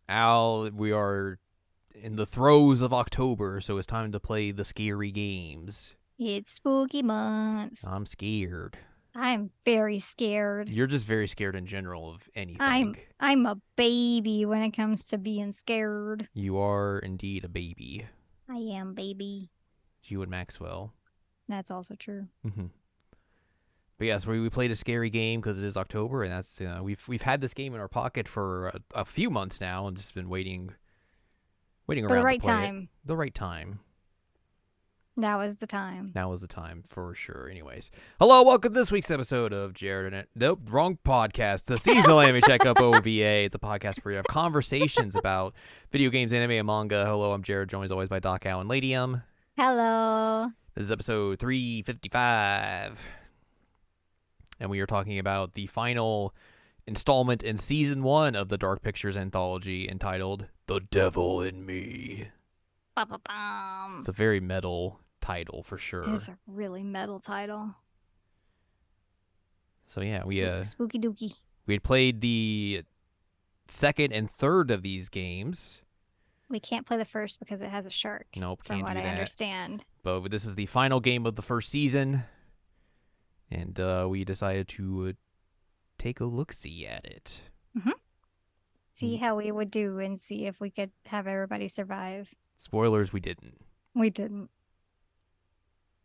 Al, we are in the throes of October, so it's time to play the scary games. It's spooky month. I'm scared. I'm very scared. You're just very scared in general of anything. I'm a baby when it comes to being scared. You are indeed a baby. I am, baby. You and Maxwell. That's also true. Mm-hmm. But yes, we played a scary game because it is October, and that's we've had this game in our pocket for a few months now, and just been waiting For around the right to play time. it. The right time. Now is the time. Now is the time for sure. Anyways, hello, welcome to this week's episode of Jared and Nope, wrong podcast. The seasonal anime checkup OVA. It's a podcast where you have conversations about video games, anime, and manga. Hello, I'm Jared, joined as always by Doc Al and Ladium. Hello. This is episode 355. And we are talking about the final installment in season 1 of the Dark Pictures Anthology entitled The Devil in Me. Ba-ba-bum. It's a very metal title for sure. It is a really metal title. So yeah, Spooky dooky. we had played the second and third of these games. We can't play the first because it has a shark. Nope, from can't what do I that. understand. But this is the final game of the first season. And we decided to take a look-see at it. Mm-hmm. See how we would do and see if we could have everybody survive. Spoilers, we didn't. We didn't.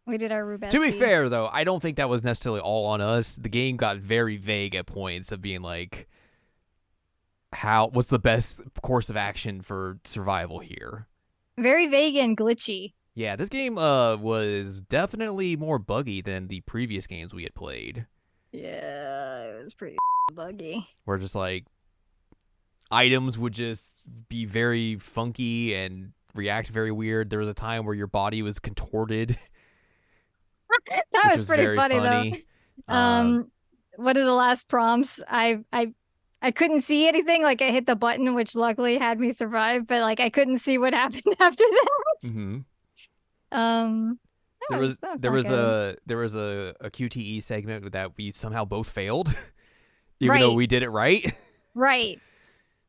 We did our best. To be fair, though, I don't think that was necessarily all on us. The game got very vague at points of being like, what's the best course of action for survival here? Very vague and glitchy. Yeah, this game was definitely more buggy than the previous games we had played. Yeah, it was pretty buggy. Where just like items would just be very funky and react very weird. There was a time where your body was contorted. That was pretty funny though. One of the last prompts, I couldn't see anything. Like I hit the button, which luckily had me survive, but like I couldn't see what happened after that. Mm-hmm. There was a QTE segment that we somehow both failed, even though we did it right. Right.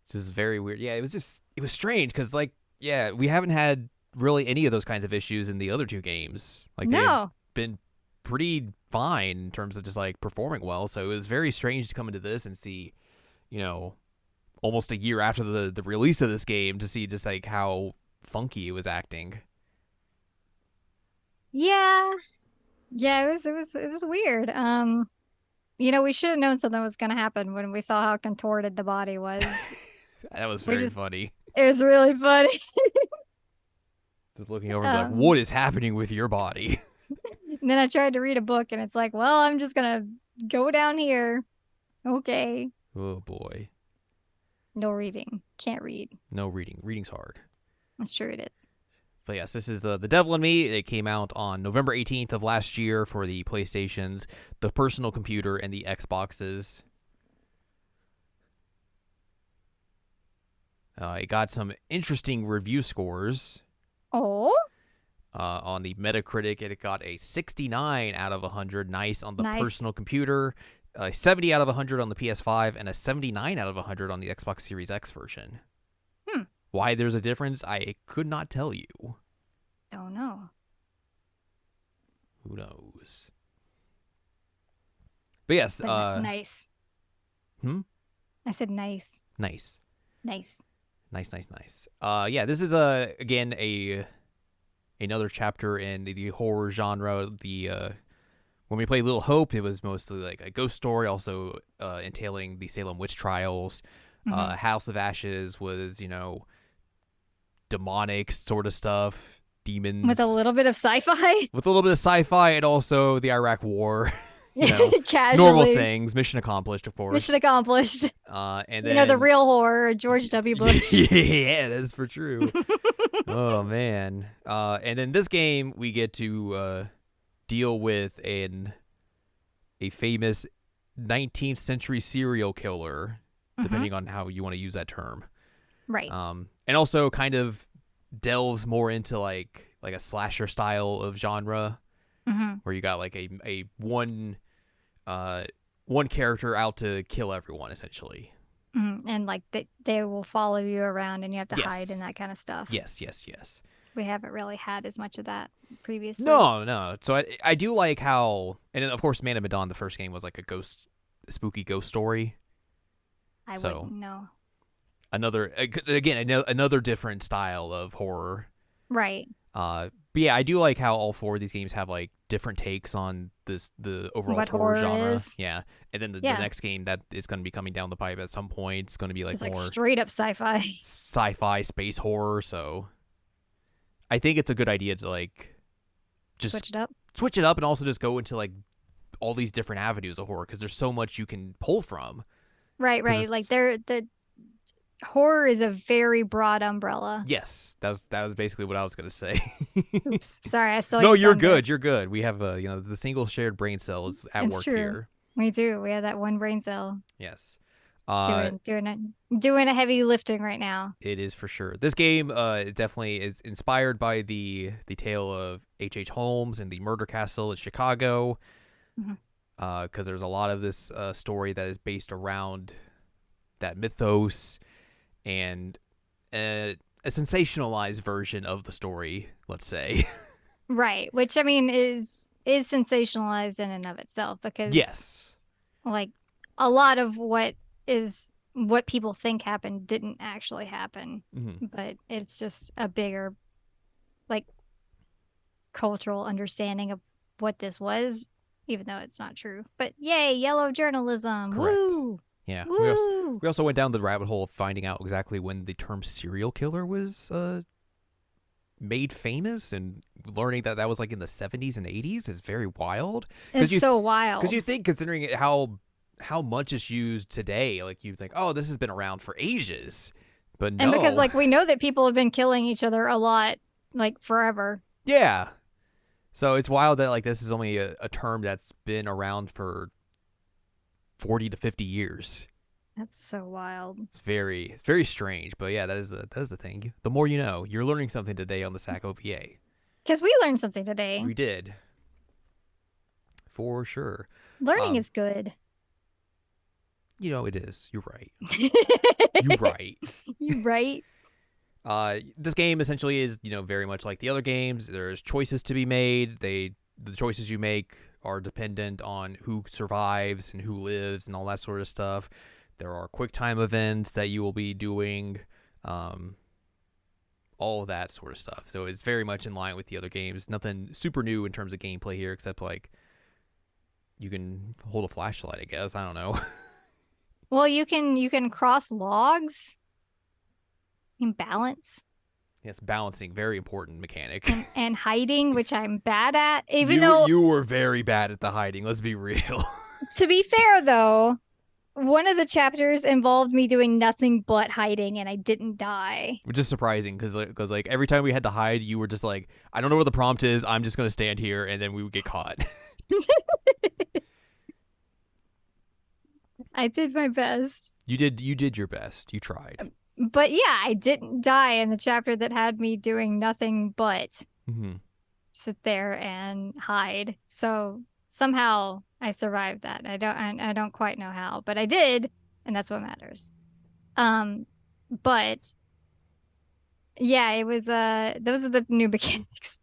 Which is very weird. Yeah, it was strange because we haven't had really any of those kinds of issues in the other two games. Like they've been pretty fine in terms of just like performing well. So it was very strange to come into this and see, almost a year after the release of this game to see just like how funky it was acting. Yeah, it was weird. We should have known something was gonna happen when we saw how contorted the body was. That was very funny. It was really funny. Just looking over and like, what is happening with your body? And then I tried to read a book, and it's like, well, I'm just gonna go down here. Okay. Oh boy. No reading. Can't read. No reading. Reading's hard. That's true. It is. But yes, this is The Devil in Me. It came out on November 18th of last year for the PlayStations, the personal computer, and the Xboxes. It got some interesting review scores. Oh? On the Metacritic, it got a 69 out of 100. Nice on the personal computer. A 70 out of 100 on the PS5, and a 79 out of 100 on the Xbox Series X version. Why there's a difference, I could not tell you. Don't know. Who knows? But yes. Nice. I said nice. Nice. Nice. Nice. Yeah, this is again another chapter in the horror genre. When we played Little Hope, it was mostly like a ghost story, also entailing the Salem witch trials. House of Ashes was, demonic sort of stuff, demons. With a little bit of sci-fi? With a little bit of sci-fi and also the Iraq War. Casually. Normal things. Mission accomplished, of course. Mission accomplished. And then the real horror, George W. Bush. Yeah, that's for true. Oh, man. And then this game, we get to deal with a famous 19th century serial killer, depending on how you want to use that term. Right. And also kind of delves more into like a slasher style of genre, where you got like a one character out to kill everyone essentially. And like they will follow you around and you have to hide and Yes. that kind of stuff. Yes. We haven't really had as much of that previously. No. So I do like how, and of course, Man of Medan, the first game was like a spooky ghost story. I wouldn't know. Another different style of horror. Right. But yeah, I do like how all 4 of these games have like different takes on the overall horror genre. Is. Yeah, and then the next game that is going to be coming down the pipe at some point, it's going to be like more straight up sci-fi space horror. So I think it's a good idea to like just switch it up, and also just go into like all these different avenues of horror because there's so much you can pull from. Right. Like the horror is a very broad umbrella. Yes, that was basically what I was going to say. Oops, sorry, I stole. No, you're good. You're good. We have the single shared brain cell is at work true. here. We do. We have that one brain cell. Yes. Doing a heavy lifting right now. It is for sure. This game definitely is inspired by the tale of H.H. Holmes and the murder castle in Chicago. Because there's a lot of this story that is based around that mythos and a sensationalized version of the story, let's say. Right, which I mean is sensationalized in and of itself because yes, like a lot of what people think happened didn't actually happen, but it's just a bigger like cultural understanding of what this was, even though it's not true. But yay, yellow journalism! Correct. Woo! Yeah. Woo! We also went down the rabbit hole of finding out exactly when the term serial killer was made famous, and learning that was like in the 70s and 80s is very wild. It's so wild. Because you think, considering how much is used today, like you think, oh, this has been around for ages. But no. And because like we know that people have been killing each other a lot, like forever. Yeah. So it's wild that like this is only a term that's been around for 40 to 50 years. That's so wild. It's very strange, but yeah, that is the thing. The more you know. You're learning something today on the SAC OVA. Because we learned something today. We did. For sure. Learning is good. It is. You're right. You're right. You're right. This game essentially is, very much like the other games. There's choices to be made. The choices you make are dependent on who survives and who lives and all that sort of stuff. There are quick time events that you will be doing, all of that sort of stuff. So it's very much in line with the other games. Nothing super new in terms of gameplay here, except like you can hold a flashlight, I guess. I don't know. Well, you can cross logs. You can balance. Yes, balancing, very important mechanic. And hiding, which I'm bad at. Even though you were very bad at the hiding, let's be real. To be fair, though, one of the chapters involved me doing nothing but hiding, and I didn't die. Which is surprising, because like every time we had to hide, you were just like, I don't know where the prompt is. I'm just gonna stand here, and then we would get caught. I did my best. You did your best. You tried. But yeah, I didn't die in the chapter that had me doing nothing but sit there and hide. So somehow I survived that. I don't quite know how, but I did, and that's what matters. But yeah, it was those are the new mechanics.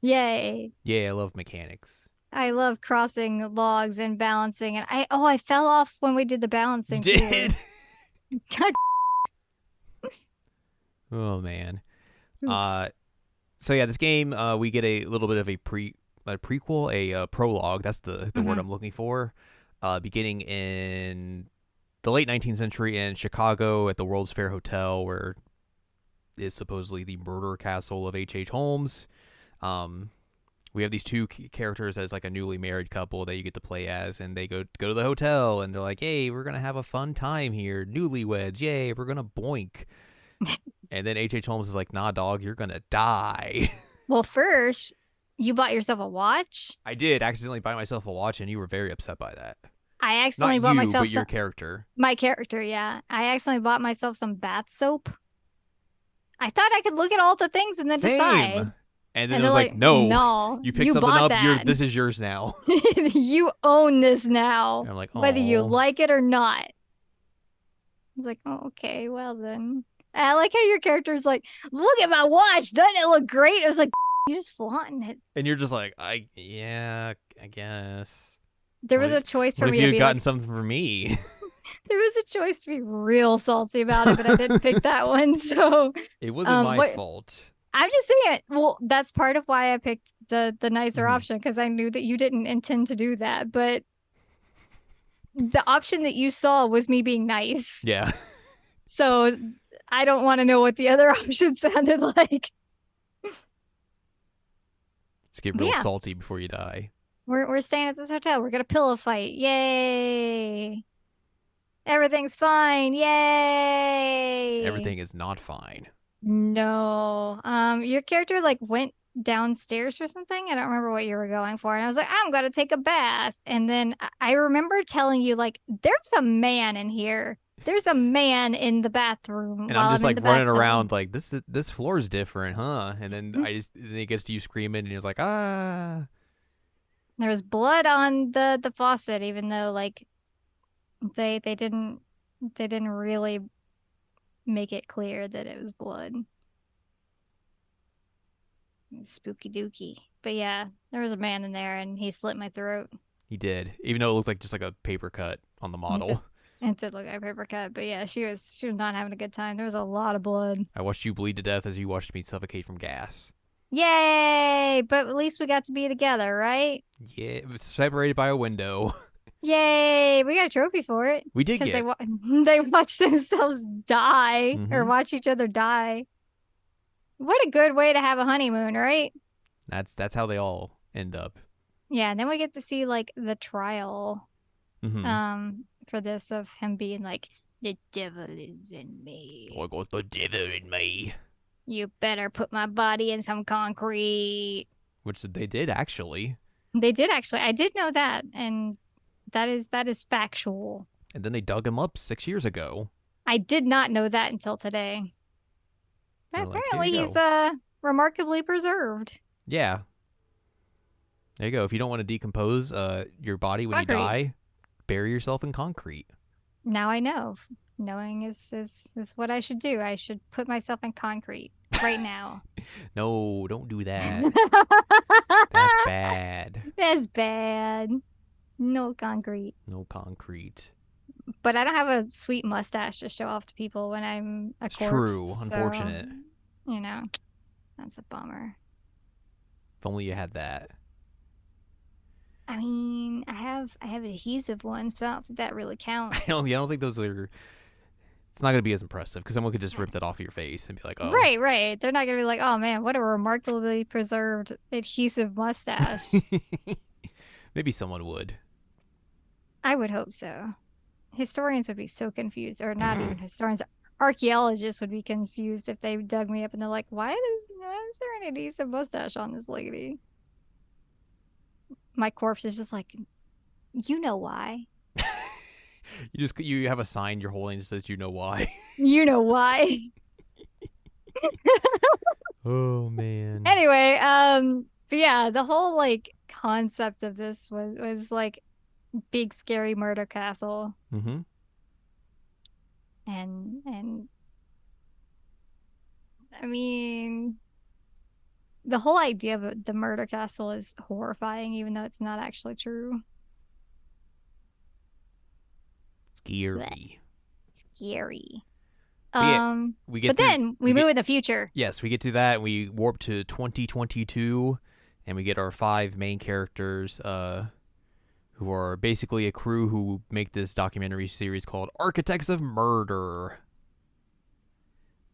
Yay. Yeah, I love mechanics. I love crossing logs and balancing, and I fell off when we did the balancing. You did? God. Oh man. Oops. So yeah, this game we get a little bit of a prequel, a prologue. That's the word I'm looking for. Beginning in the late 19th century in Chicago at the World's Fair Hotel, where is supposedly the murder castle of H.H. Holmes. We have these two characters as like a newly married couple that you get to play as, and they go to the hotel, and they're like, hey, we're going to have a fun time here. Newlyweds, yay, we're going to boink. And then H.H. Holmes is like, nah, dog, you're going to die. Well, first, you bought yourself a watch? I did accidentally buy myself a watch, and you were very upset by that. I accidentally bought myself but your character. My character, yeah. I accidentally bought myself some bath soap. I thought I could look at all the things and then decide. And then it was like, no, you picked something up. This is yours now. You own this now. And I'm like, whether you like it or not. was like, oh, okay, well then. I like how your character is like, look at my watch. Doesn't it look great? I was like, you're just flaunting it. And you're just like, yeah, I guess. There was a choice for what if me you to had be gotten like, something for me? there was a choice to be real salty about it, but I didn't pick that one. So, It wasn't my what fault. I'm just saying, well, that's part of why I picked the nicer option because I knew that you didn't intend to do that. But the option that you saw was me being nice. Yeah. So I don't want to know what the other option sounded like. Just get real salty before you die. We're staying at this hotel. We're gonna pillow fight. Yay! Everything's fine. Yay! Everything is not fine. No. Your character like went downstairs or something. I don't remember what you were going for. And I was like, I'm gonna take a bath. And then I remember telling you like, there's a man in here. There's a man in the bathroom. And I'm just like running around like this floor is different, huh? And then then it gets to you screaming and you're like, ah. There was blood on the faucet, even though like they didn't really make it clear that it was blood. Spooky dooky. But yeah, there was a man in there and he slit my throat. He did, even though it looked like just like a paper cut on the model. It did look like a paper cut, but yeah, she was not having a good time. There was a lot of blood. I watched you bleed to death as you watched me suffocate from gas. Yay! But at least we got to be together, right? Yeah, separated by a window. Yay! We got a trophy for it. We did get. They watched themselves die or watch each other die. What a good way to have a honeymoon, right? That's how they all end up. Yeah, and then we get to see like the trial. For this of him being like, the devil is in me. I got the devil in me. You better put my body in some concrete. Which they did actually. They did actually. I did know that, and that is factual. And then they dug him up 6 years ago. I did not know that until today. But apparently he's remarkably preserved. Yeah. There you go. If you don't want to decompose your body when you die, bury yourself in concrete. Now I know. Knowing is what I should do. I should put myself in concrete right now. No, don't do that. That's bad. That's bad. No concrete. No concrete. But I don't have a sweet mustache to show off to people when I'm a corpse. True. Unfortunate. You know, that's a bummer. If only you had that. I mean, I have adhesive ones, but I don't think that really counts. I don't think those are. It's not gonna be as impressive because someone could just rip that off of your face and be like, "Oh." Right. They're not gonna be like, "Oh man, what a remarkably preserved adhesive mustache." Maybe someone would. I would hope so. Historians would be so confused, or not even historians. Archaeologists would be confused if they dug me up and they're like, "Why is there an adhesive mustache on this lady?" My corpse is just like, you know why. You have a sign you're holding that says you know why. You know why. Oh man. Anyway, but yeah, the whole like concept of this was like big scary murder castle. Mm-hmm. And I mean, the whole idea of the murder castle is horrifying, even though it's not actually true. Scary. Scary. We get then we move in the future. Yes, we get to that. We warp to 2022, and we get our 5 main characters, who are basically a crew who make this documentary series called Architects of Murder.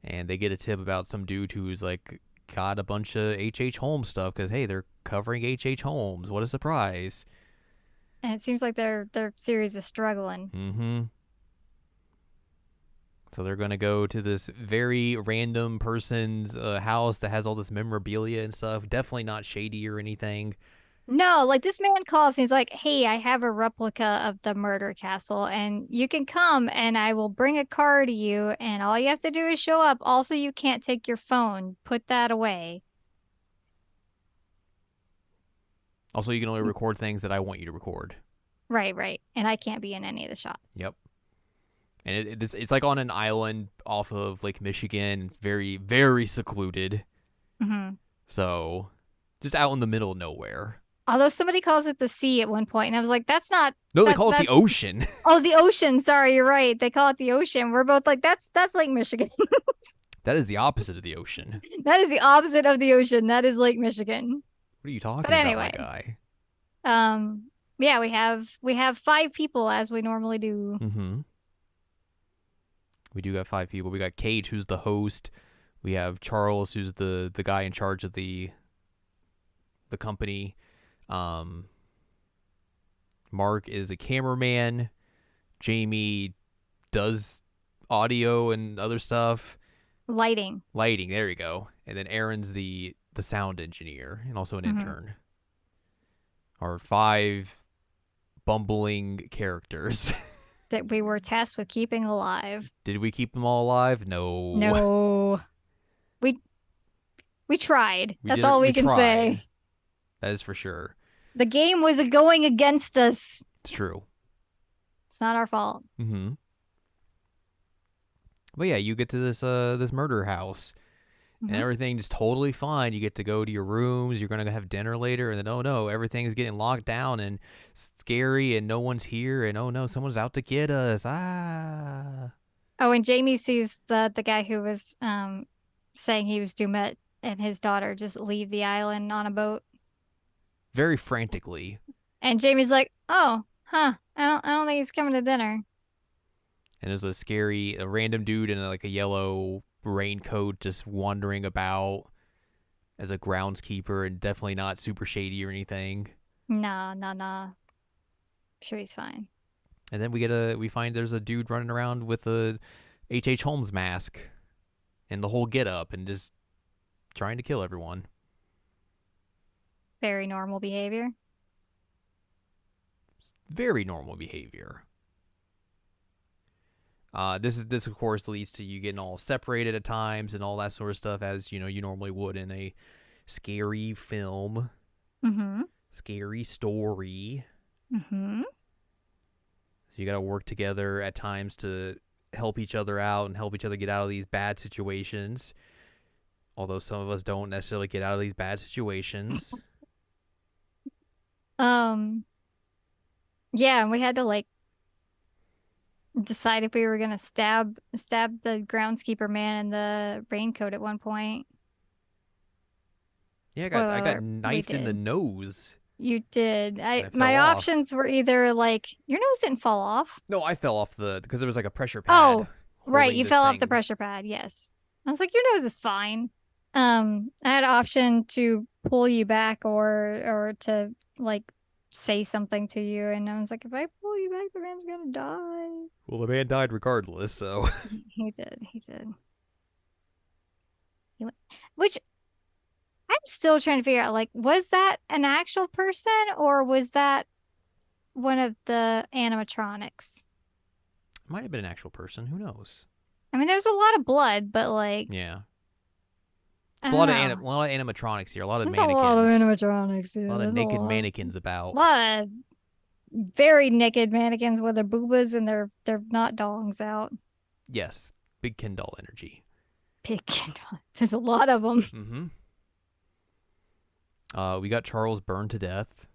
And they get a tip about some dude who's like got a bunch of H.H. Holmes stuff because, hey, they're covering H.H. Holmes. What a surprise. And it seems like their series is struggling. Mm-hmm. So they're going to go to this very random person's house that has all this memorabilia and stuff. Definitely not shady or anything. No, like this man calls and he's like, "Hey, I have a replica of the murder castle and you can come and I will bring a car to you and all you have to do is show up. Also, you can't take your phone. Put that away." Also, you can only record things that I want you to record. Right. And I can't be in any of the shots. Yep. And it's like on an island off of Lake Michigan. It's very, very secluded. Mm-hmm. So just out in the middle of nowhere. Although somebody calls it the sea at one point, and I was like, that's not. No, they call it the ocean. Oh, the ocean. Sorry, you're right. They call it the ocean. We're both like, that's Lake Michigan. That is the opposite of the ocean. That is the opposite of the ocean. That is Lake Michigan. What are you talking about, my guy? Yeah, we have 5 people as we normally do. Mm-hmm. We do got 5 people. We got Kate, who's the host. We have Charles, who's the guy in charge of the company. Mark is a cameraman. Jamie does audio and other stuff. Lighting. There you go. And then Aaron's the sound engineer and also an intern. Our 5 bumbling characters that we were tasked with keeping alive. Did we keep them all alive? No. We tried. That's all we can say. That is for sure. The game was going against us. It's true. It's not our fault. Mm-hmm. But yeah, you get to this murder house, and everything's totally fine. You get to go to your rooms. You're gonna have dinner later, and then oh no, everything's getting locked down and scary, and no one's here, and oh no, someone's out to get us. Ah. Oh, and Jamie sees the guy who was saying he was Dumet and his daughter just leave the island on a boat. Very frantically. And Jamie's like, "Oh, huh. I don't think he's coming to dinner." And there's a random dude in like a yellow raincoat just wandering about as a groundskeeper, and definitely not super shady or anything. Nah. I'm sure he's fine. And then we find there's a dude running around with a H.H. Holmes mask and the whole get up and just trying to kill everyone. Very normal behavior. Very normal behavior. This of course leads to you getting all separated at times and all that sort of stuff, as you normally would in a scary film. Mm-hmm. Scary story. Mm-hmm. So you got to work together at times to help each other out and help each other get out of these bad situations. Although some of us don't necessarily get out of these bad situations. Yeah, and we had to decide if we were gonna stab the groundskeeper man in the raincoat at one point. Yeah, I got knifed in the nose. You did. My options were either your nose didn't fall off. No, I fell off because there was a pressure pad. Oh, right, you fell off the pressure pad. Yes, I was like, your nose is fine. I had an option to pull you back or to say something to you, and I was like, if I pull you back, the man's gonna die. Well, the man died regardless, so he did. Which I'm still trying to figure out, was that an actual person or was that one of the animatronics? Might have been an actual person. Who knows? I mean, there's a lot of blood, but yeah. A lot of animatronics here. A lot of mannequins. A lot of animatronics. Yeah. A lot of naked mannequins about. A lot of very naked mannequins with their boobas and their not dongs out. Yes, big Ken doll energy. Big Ken doll. There's a lot of them. Mm-hmm. We got Charles burned to death.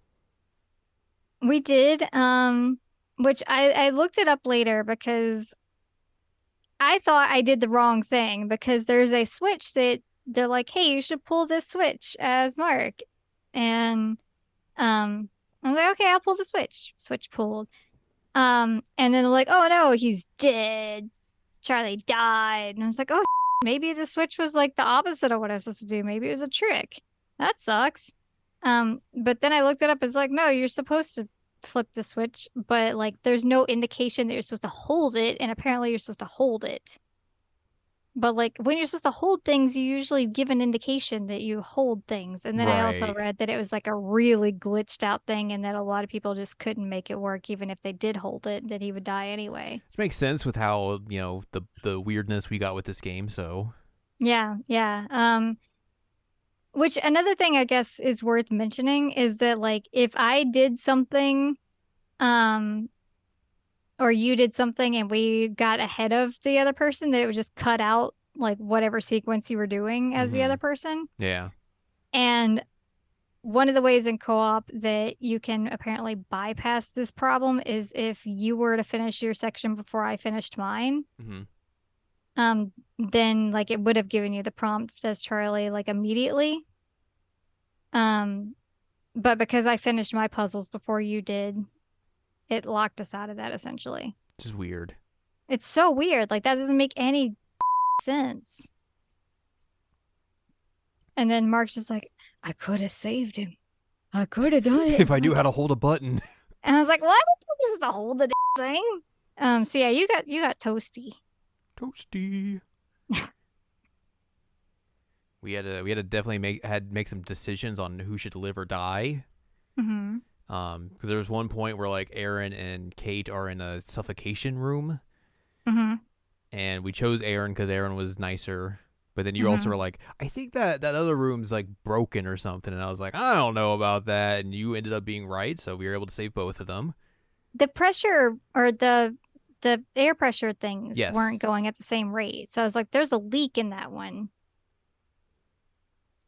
We did. Which I looked it up later because I thought I did the wrong thing, because there's a switch that they're like, hey, you should pull this switch as Mark. And I was like, okay, I'll pull the switch. Switch pulled. And then they're like, oh no, he's dead. Charlie died. And I was like, oh, maybe the switch was the opposite of what I was supposed to do. Maybe it was a trick. That sucks. But then I looked it up. It's like, no, you're supposed to flip the switch, but there's no indication that you're supposed to hold it, and apparently you're supposed to hold it. But when you're supposed to hold things, you usually give an indication that you hold things. And then I also read that it was a really glitched out thing, and that a lot of people just couldn't make it work even if they did hold it, that he would die anyway. Which makes sense with how, the weirdness we got with this game, so. Yeah. Which another thing I guess is worth mentioning is that if I did something or you did something and we got ahead of the other person, that it would just cut out like whatever sequence you were doing as the other person. Yeah. And one of the ways in co-op that you can apparently bypass this problem is if you were to finish your section before I finished mine. Then like it would have given you the prompt as Charlie like immediately. But because I finished my puzzles before you did, it locked us out of that essentially. Which is weird. It's so weird. Like that doesn't make any sense. And then Mark's just like, I could have saved him. I could have done it if I knew how to hold a button. And I was like, what? Just to hold the thing. So yeah, you got toasty. Toasty. we had to definitely make some decisions on who should live or die. Because there was one point where like Aaron and Kate are in a suffocation room. And we chose Aaron because Aaron was nicer. But then you also were like, I think that other room's like broken or something. And I was like, I don't know about that. And you ended up being right. So we were able to save both of them. The pressure or the air pressure things yes. weren't going at the same rate. So I was like, there's a leak in that one.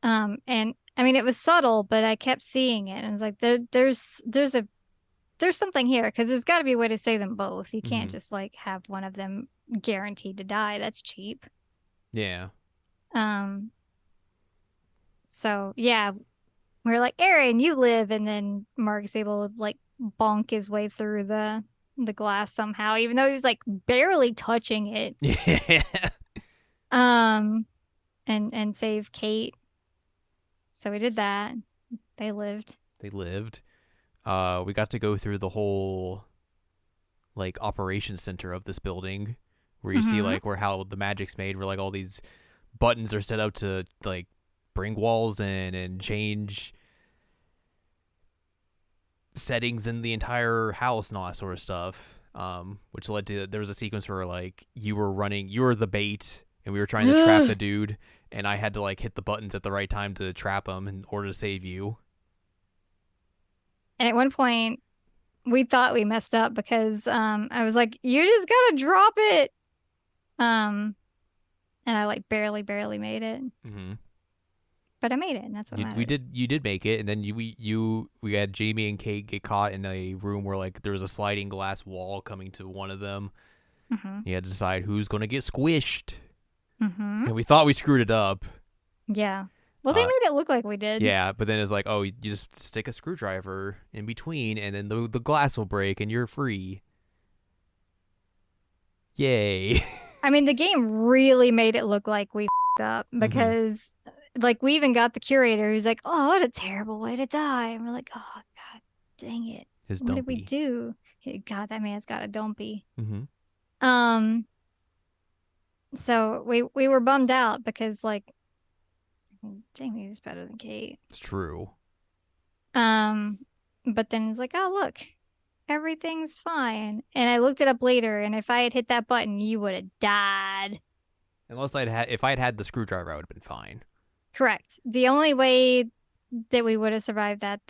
And I mean, it was subtle, but I kept seeing it. And I was like, there's something here because there's got to be a way to save them both. You can't just like have one of them guaranteed to die. That's cheap. Yeah. So yeah, we were like, Aaron, you live, and then Mark's able to like bonk his way through the glass somehow, even though he was like barely touching it. Yeah. And save Kate. So we did that. They lived. We got to go through the whole like operations center of this building where you see like how the magic's made, where like all these buttons are set up to like bring walls in and change settings in the entire house and all that sort of stuff. Which led to, there was a sequence where like you were the bait and we were trying to trap the dude, and I had to like hit the buttons at the right time to trap him in order to save you. And at one point we thought we messed up because I was like, you just gotta drop it. And I like barely made it. But I made it, and that's what matters. You did make it, and then we had Jamie and Kate get caught in a room where like there was a sliding glass wall coming to one of them. You had to decide who's going to get squished. And we thought we screwed it up. Yeah. Well, they made it look like we did. Yeah, but then it's like, oh, you just stick a screwdriver in between, and then the glass will break, and you're free. Yay. I mean, the game really made it look like we f***ed up because, like, we even got the curator who's like, oh, what a terrible way to die. And we're like, oh, God, dang it. What did we do? God, that man's got a dumpy. So we were bummed out because, like, Jamie's better than Kate. It's true. But then it's like, oh, look, everything's fine. And I looked it up later, and if I had hit that button, you would have died. If I had had the screwdriver, I would have been fine. Correct. The only way that we would have survived that,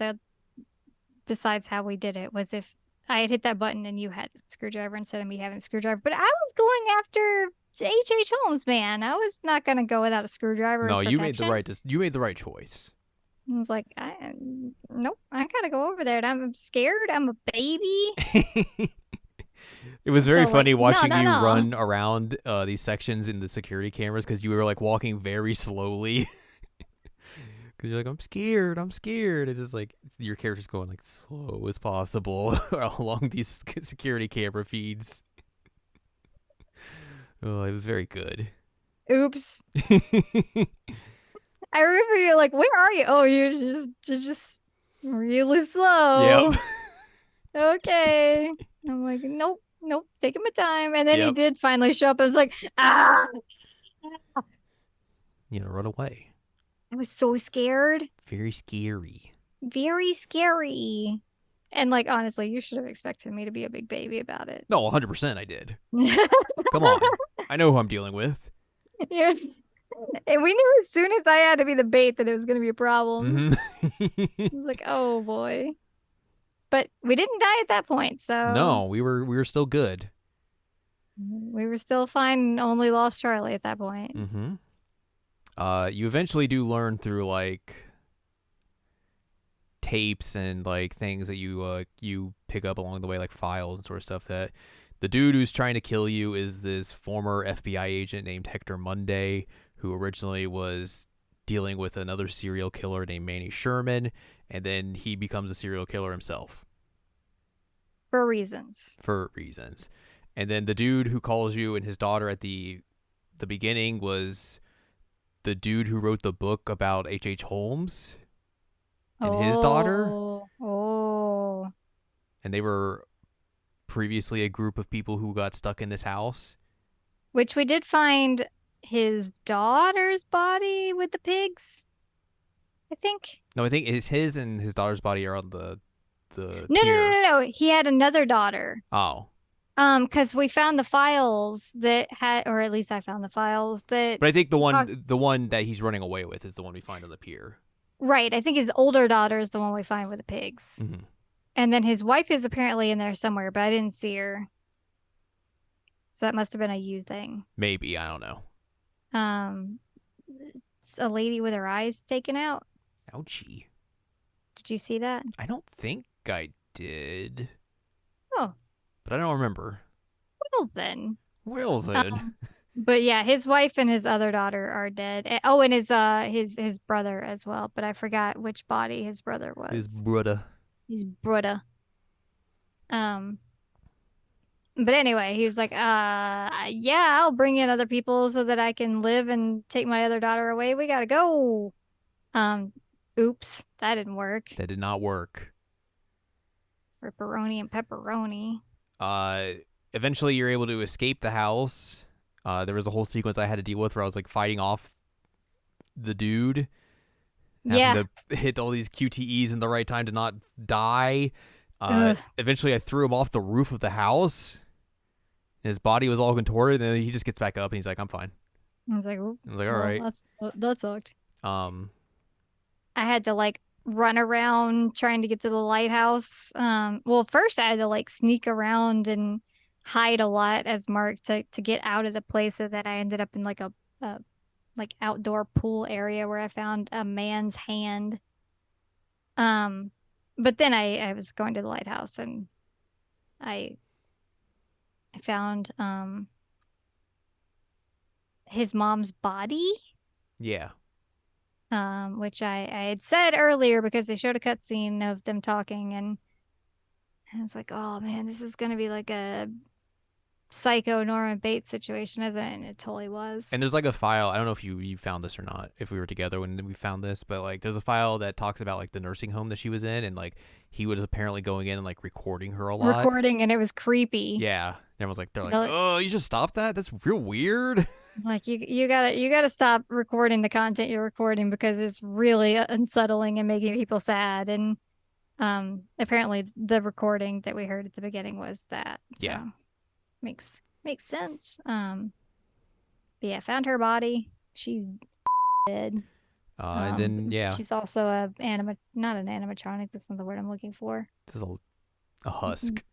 besides how we did it, was if I had hit that button and you had the screwdriver instead of me having the screwdriver. But I was going after H.H. Holmes, man. I was not going to go without a screwdriver. No, you made the right choice. I was like, nope, I gotta go over there. I'm scared. I'm a baby. It was very funny watching you run around these sections in the security cameras because you were like walking very slowly. Because you're like, I'm scared. It's just like your character's going like slow as possible along these security camera feeds. Oh, it was very good. Oops. I remember you're like, where are you? Oh, you're just really slow. Yep. Okay. I'm like, nope, taking my time. And then he did finally show up. I was like, ah. You know, run away. I was so scared. Very scary. Very scary. And like, honestly, you should have expected me to be a big baby about it. No, 100% I did. Come on. I know who I'm dealing with. Yeah. And we knew as soon as I had to be the bait that it was going to be a problem. I was like, oh boy. But we didn't die at that point, so No, we were still good. we were still fine and only lost Charlie at that point. Mm-hmm. You eventually do learn through like tapes and like things that you pick up along the way, like files and sort of stuff, that the dude who's trying to kill you is this former FBI agent named Hector Monday, who originally was dealing with another serial killer named Manny Sherman, and then he becomes a serial killer himself. For reasons. And then the dude who calls you and his daughter at the beginning was the dude who wrote the book about H.H. Holmes and his daughter. Oh. And they were previously a group of people who got stuck in this house. Which we did find his daughter's body with the pigs, I think. No, I think his and his daughter's body are on the no, pier. No. He had another daughter. Oh. Because we found the files that had, or at least I found the files that. But I think the one that he's running away with is the one we find on the pier. Right. I think his older daughter is the one we find with the pigs. Mm-hmm. And then his wife is apparently in there somewhere, but I didn't see her. So that must have been a you thing. Maybe, I don't know. It's a lady with her eyes taken out. Ouchie. Did you see that? I don't think I did. Oh. But I don't remember. Well then. But yeah, his wife and his other daughter are dead. Oh, and his brother as well. But I forgot which body his brother was. His brother. But anyway, he was like, yeah, I'll bring in other people so that I can live and take my other daughter away. We gotta go. Oops, that didn't work. That did not work. Ripperoni and pepperoni. Eventually you're able to escape the house. There was a whole sequence I had to deal with where I was like fighting off the dude. Having to hit all these QTEs in the right time to not die. Eventually I threw him off the roof of the house. His body was all contorted, and then he just gets back up and he's like, I'm fine. I was like, all right. That sucked. I had to like run around trying to get to the lighthouse. Well, first I had to like sneak around and hide a lot as Mark to get out of the place, so that I ended up in like a like outdoor pool area where I found a man's hand. But then I was going to the lighthouse and I found his mom's body. Yeah. Which I had said earlier because they showed a cutscene of them talking, and I was like, oh man, this is gonna be like a Psycho Norman Bates situation, isn't it? And it totally was. And there's like a file, I don't know if you found this or not, if we were together when we found this, but like there's a file that talks about like the nursing home that she was in, and like he was apparently going in and like recording her a lot. And it was creepy. Yeah. Everyone's like, they're like, oh, you should stop that? That's real weird. Like you gotta stop recording the content you're recording, because it's really unsettling and making people sad. And apparently the recording that we heard at the beginning was that. So. Yeah. Makes sense. But yeah, found her body. She's dead. And then she's also not an animatronic. That's not the word I'm looking for. This is a husk.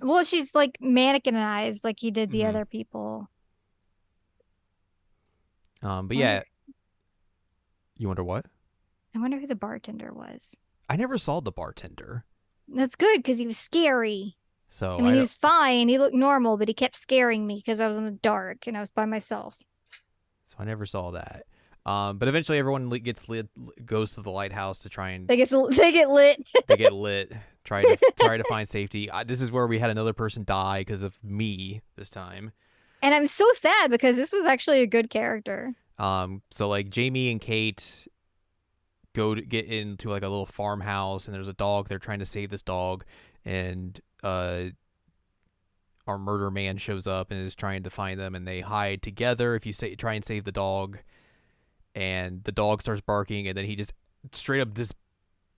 Well, she's like mannequinized, like he did the other people. But yeah, you wonder what? I wonder who the bartender was. I never saw the bartender. That's good, because he was scary. So I mean, he was fine. He looked normal, but he kept scaring me because I was in the dark and I was by myself. So I never saw that. But eventually everyone goes to the lighthouse to try and... They get lit. They get lit. Try to find safety. This is where we had another person die because of me this time. And I'm so sad because this was actually a good character. So like Jamie and Kate go to get into like a little farmhouse, and there's a dog. They're trying to save this dog, and our murder man shows up and is trying to find them, and they hide together. If you try and save the dog, and the dog starts barking, and then he just straight up just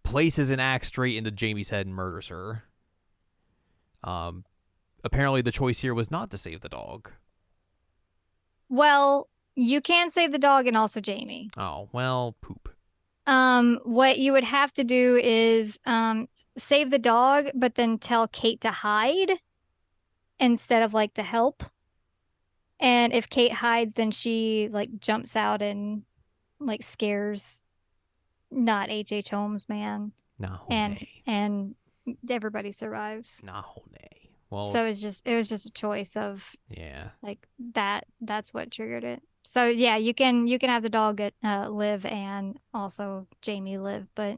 places an axe straight into Jamie's head and murders her. Apparently the choice here was not to save the dog. Well, you can save the dog and also Jamie. Oh, well, poop. What you would have to do is save the dog, but then tell Kate to hide instead of like to help. And if Kate hides, then she like jumps out and like scares not H.H. Holmes, man. Nahone. And everybody survives. Nahone. Well, so it was just a choice of yeah, like that's what triggered it. So yeah, you can have the dog live and also Jamie live, but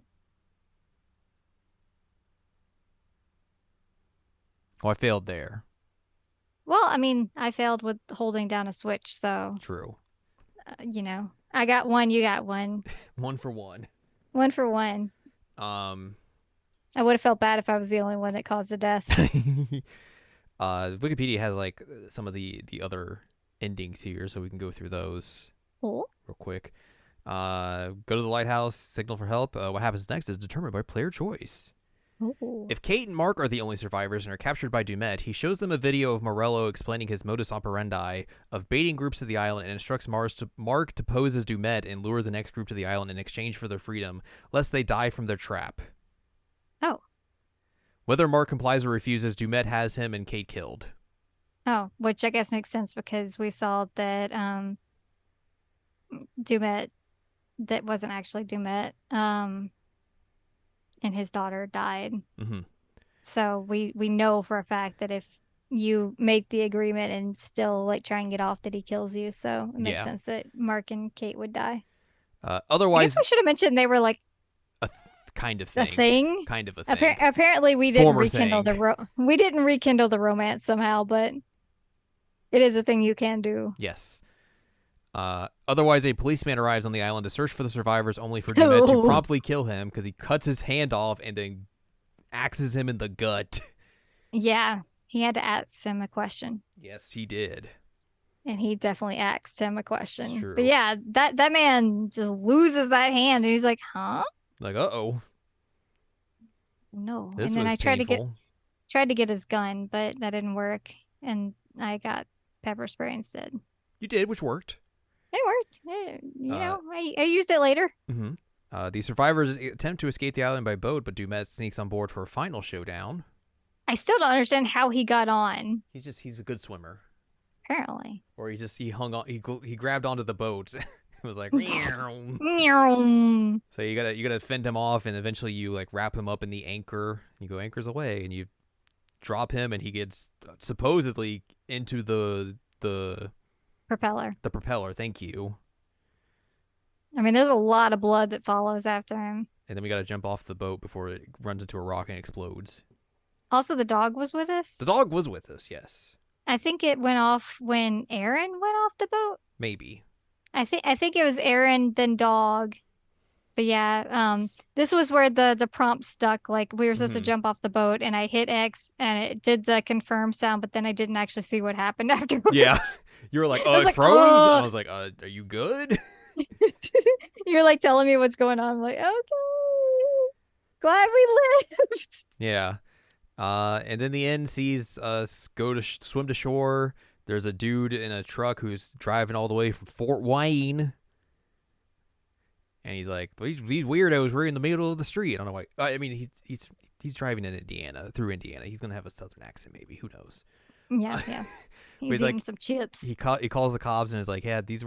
I failed there. well, I mean, I failed with holding down a switch, so True. I got one, you got one. One for one. One for one. Um, I would have felt bad if I was the only one that caused a death. Wikipedia has like some of the other endings here, so we can go through those Cool. real quick. Go to the lighthouse, signal for help. What happens next is determined by player choice. Ooh. If Kate and Mark are the only survivors and are captured by Dumet, he shows them a video of Morello explaining his modus operandi of baiting groups to the island and instructs Mark to pose as Dumet and lure the next group to the island in exchange for their freedom, lest they die from their trap. Oh. Whether Mark complies or refuses, Dumet has him and Kate killed. Oh, which I guess makes sense because we saw that Dumet that wasn't actually Dumet and his daughter died. Mm-hmm. So we know for a fact that if you make the agreement and still like try and get off, that he kills you. So it makes sense that Mark and Kate would die. Otherwise, I guess we should have mentioned they were like a kind of thing. A thing. Kind of a thing. Apparently, we didn't rekindle the romance somehow, but it is a thing you can do. Yes. Otherwise, a policeman arrives on the island to search for the survivors, only for Dumet to promptly kill him because he cuts his hand off and then axes him in the gut. Yeah, he had to ask him a question. Yes, he did. And he definitely asked him a question. True. But yeah, that man just loses that hand, and he's like, "Huh?" Like, uh-oh. No. This and then was I painful. tried to get his gun, but that didn't work, and I got pepper spray instead. You did, which worked. It worked. I used it later. Mm-hmm. The survivors attempt to escape the island by boat, but Dumet sneaks on board for a final showdown. I still don't understand how he got on. He's a good swimmer. Apparently. Or he hung on. He grabbed onto the boat. It was like, meow. So you gotta fend him off, and eventually you like wrap him up in the anchor. You go anchors away, and you drop him, and he gets supposedly into the propeller. The propeller. Thank you. I mean, there's a lot of blood that follows after him. And then we gotta jump off the boat before it runs into a rock and explodes. Also, the dog was with us. The dog was with us. Yes. I think it went off when Aaron went off the boat. Maybe. I think it was Aaron, then dog. But yeah, this was where the prompt stuck. Like we were supposed to jump off the boat, and I hit X, and it did the confirm sound, but then I didn't actually see what happened afterwards. Yeah, you were like, "Oh, it froze." And I was like, "Are you good?" You're like telling me what's going on. I'm like, okay, glad we lived. Yeah, and then the end sees us go to swim to shore. There's a dude in a truck who's driving all the way from Fort Wayne. And he's like, these weirdos were in the middle of the street. I don't know why. I mean, he's driving in Indiana, through Indiana. He's going to have a southern accent, maybe. Who knows? Yeah. He's eating like, some chips. He calls the cops and is like, yeah, these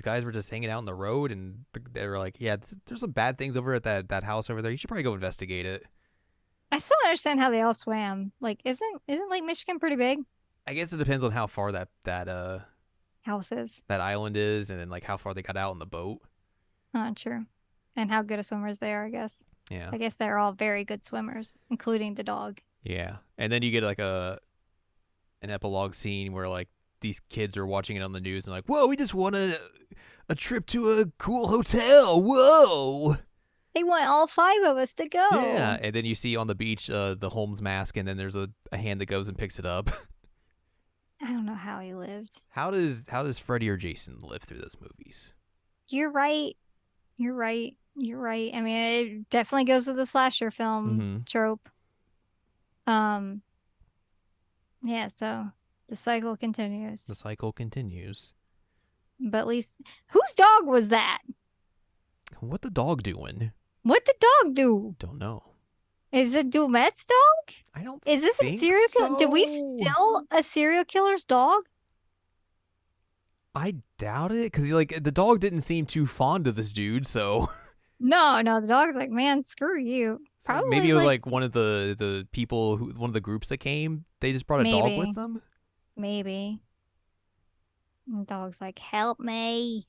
guys were just hanging out on the road. And they were like, yeah, there's some bad things over at that house over there. You should probably go investigate it. I still don't understand how they all swam. Like, isn't Lake Michigan pretty big? I guess it depends on how far that house is. That island is, and then like how far they got out on the boat. True. And how good of swimmers they are, I guess. Yeah. I guess they're all very good swimmers, including the dog. Yeah. And then you get like an epilogue scene where like these kids are watching it on the news and like, whoa, we just won a trip to a cool hotel. Whoa. They want all 5 of us to go. Yeah. And then you see on the beach the Holmes mask, and then there's a hand that goes and picks it up. I don't know how he lived. How does Freddy or Jason live through those movies? You're right. I mean, it definitely goes with the slasher film trope. Yeah, so the cycle continues. But at least whose dog was that? What the dog doing? What the dog do? Don't know. Is it Dumet's dog? I don't Is this a think serial killer? so. Did we steal a serial killer's dog? I doubt it, because like the dog didn't seem too fond of this dude, so No, the dog's like, man, screw you. Probably maybe it was like one of the people one of the groups that came. They just brought a dog with them. Maybe. And the dog's like, help me.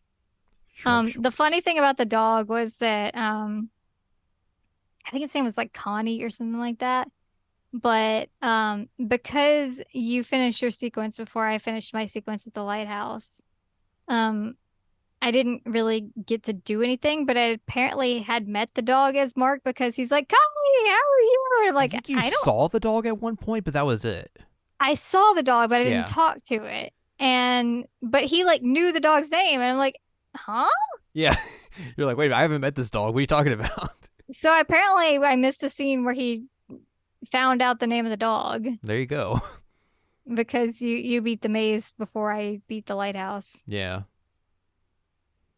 Shrug. The funny thing about the dog was that I think its name was like Connie or something like that. But because you finished your sequence before I finished my sequence at the lighthouse, I didn't really get to do anything, but I apparently had met the dog as Mark because he's like, Connie, how are you? And I'm like, I think you saw the dog at one point, but that was it. I saw the dog, but I didn't talk to it. But he like knew the dog's name, and I'm like, huh? Yeah. You're like, wait, I haven't met this dog. What are you talking about? So apparently I missed a scene where he found out the name of the dog. There you go. Because you beat the maze before I beat the lighthouse. Yeah.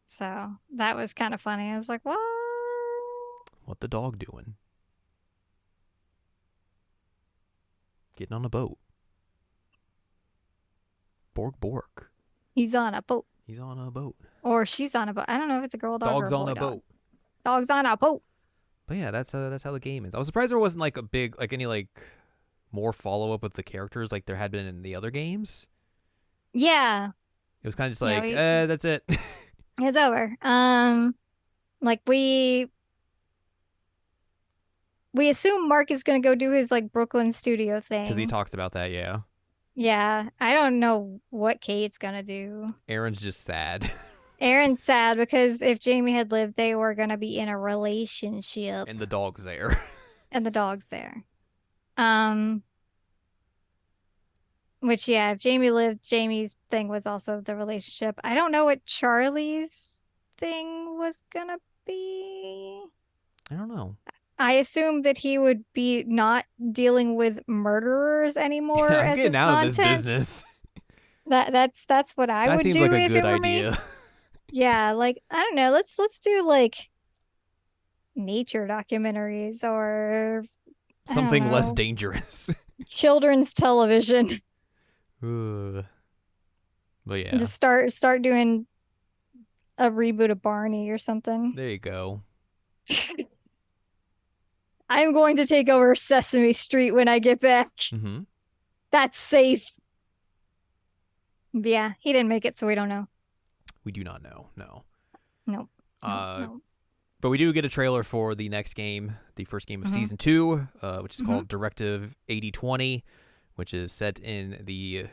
So that was kind of funny. I was like, what? What the dog doing? Getting on a boat. Bork. He's on a boat. He's on a boat. Or she's on a boat. I don't know if it's a girl dog Dog's or a boy on a dog. boat. Dog's on a boat. But yeah, that's how the game is. I was surprised there wasn't like any like more follow up with the characters like there had been in the other games. Yeah. It was kind of just like, that's it. It's over. Like we assume Mark is gonna go do his like Brooklyn studio thing. Because he talks about that, yeah. Yeah. I don't know what Kate's gonna do. Aaron's just sad. Aaron's sad because if Jamie had lived, they were gonna be in a relationship. And the dog's there. And the dog's there. Which, yeah, if Jamie lived, Jamie's thing was also the relationship. I don't know what Charlie's thing was gonna be. I don't know. I assumed that he would be not dealing with murderers anymore as his content. Out of this business. That's what I would do. That seems like a good idea. Yeah, like I don't know. Let's do like nature documentaries or something less dangerous. Children's television. But yeah, just start doing a reboot of Barney or something. There you go. I'm going to take over Sesame Street when I get back. Mm-hmm. That's safe. But yeah, he didn't make it, so we don't know. We do not know. No. Nope. Nope. But we do get a trailer for the next game, the first game of Season 2, which is called Directive 8020, which is set in the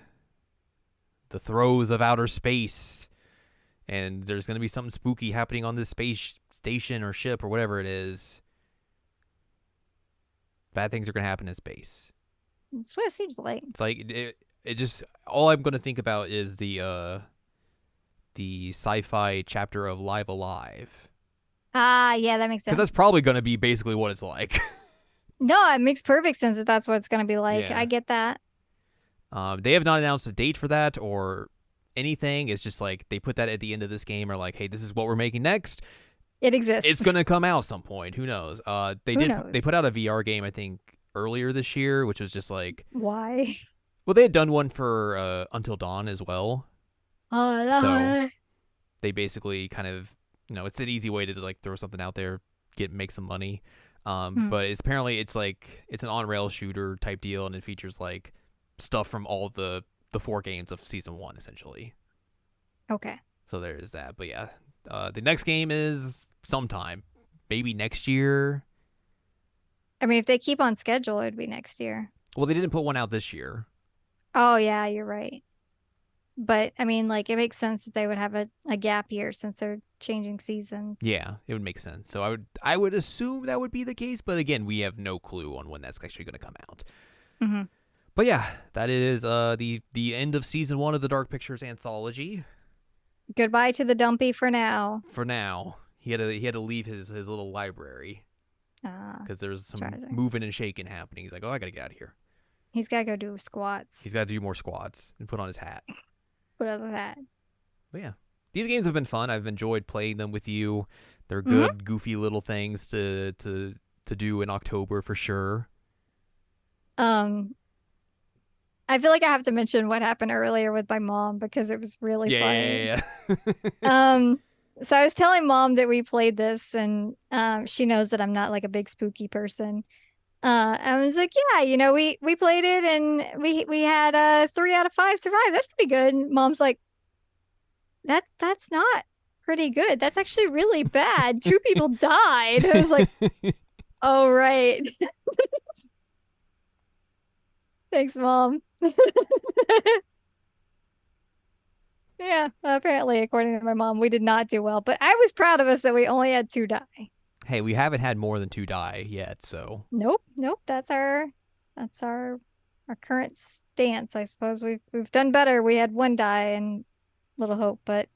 throes of outer space. And there's going to be something spooky happening on this space station or ship or whatever it is. Bad things are going to happen in space. That's what it seems like. It's like it just all I'm going to think about is the sci-fi chapter of Live Alive. Yeah, that makes sense. Because that's probably going to be basically what it's like. No, it makes perfect sense that that's what it's going to be like. Yeah. I get that. They have not announced a date for that or anything. It's just like they put that at the end of this game or like, hey, this is what we're making next. It exists. It's going to come out some point. Who knows? They put out a VR game, I think, earlier this year, which was just like... Why? Well, they had done one for Until Dawn as well. Oh, no. So they basically kind of, it's an easy way to just like throw something out there, make some money. But apparently it's like, it's an on-rail shooter type deal, and it features like stuff from all the 4 games of Season 1, essentially. Okay. So there's that. But yeah, the next game is sometime, maybe next year. I mean, if they keep on schedule, it'd be next year. Well, they didn't put one out this year. Oh, yeah, you're right. But, I mean, like, it makes sense that they would have a gap year since they're changing seasons. Yeah, it would make sense. So I would assume that would be the case. But again, we have no clue on when that's actually going to come out. Mm-hmm. But yeah, that is the end of Season 1 of the Dark Pictures Anthology. Goodbye to the Dumpy for now. For now. He had to leave his little library. Because there's some moving and shaking happening. He's like, oh, I got to get out of here. He's got to go do squats. He's got to do more squats and put on his hat. Put on his hat. But yeah, these games have been fun. I've enjoyed playing them with you. They're good, goofy little things to do in October for sure. I feel like I have to mention what happened earlier with my mom because it was really funny. Yeah. So I was telling mom that we played this, and she knows that I'm not like a big spooky person. I was like, yeah, we played it and we had 3 out of 5 survive. That's pretty good. And mom's like, that's not pretty good. That's actually really bad. 2 people died. I was like, oh right. Thanks, mom. Yeah, apparently, according to my mom, we did not do well. But I was proud of us that we only had 2 die. Hey, we haven't had more than 2 die yet, so. Nope. That's our current stance. I suppose we've done better. We had 1 die and little hope, but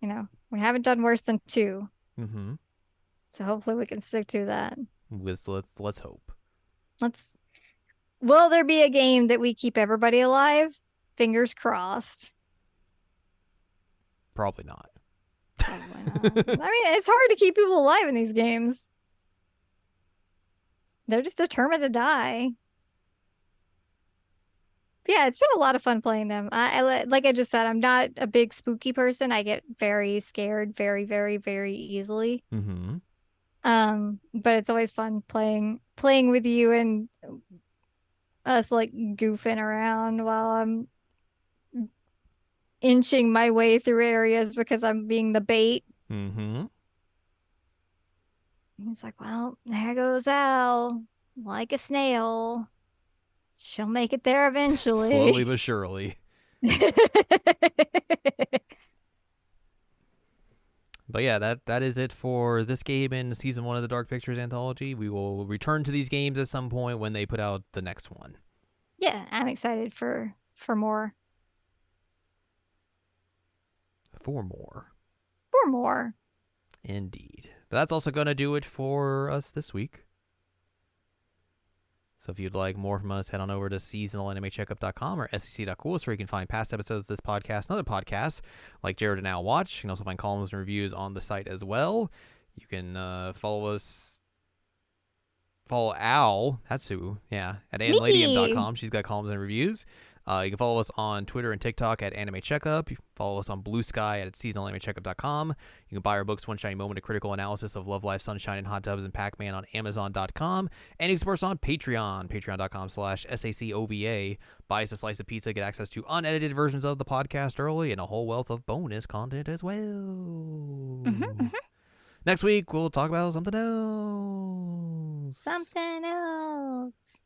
we haven't done worse than 2. Mm-hmm. So hopefully we can stick to that. Let's hope. Will there be a game that we keep everybody alive? Fingers crossed. Probably not. Probably not. I mean, it's hard to keep people alive in these games. They're just determined to die. Yeah, it's been a lot of fun playing them. I like I just said, I'm not a big spooky person. I get very scared very, very, very easily. Mm-hmm. But it's always fun playing with you and us like goofing around while I'm inching my way through areas because I'm being the bait. Mm-hmm. It's like, well, there goes Al, like a snail. She'll make it there eventually. Slowly but surely. But yeah, that is it for this game in Season 1 of the Dark Pictures Anthology. We will return to these games at some point when they put out the next one. Yeah, I'm excited for more. For more. For more. Indeed. But that's also going to do it for us this week. So if you'd like more from us, head on over to seasonalanimecheckup.com or sec.cool, where you can find past episodes of this podcast and other podcasts like Jared and Al Watch. You can also find columns and reviews on the site as well. You can follow Al, that's who, yeah, at AnneLadium.com. She's got columns and reviews. You can follow us on Twitter and TikTok at Anime Checkup. You can follow us on Blue Sky at seasonalanimecheckup.com. You can buy our books, One Shiny Moment, A Critical Analysis of Love, Life, Sunshine, and Hot Tubs and Pac-Man on Amazon.com. And you can support us on Patreon, patreon.com/SACOVA. Buy us a slice of pizza, get access to unedited versions of the podcast early, and a whole wealth of bonus content as well. Mm-hmm. Next week, we'll talk about something else. Something else.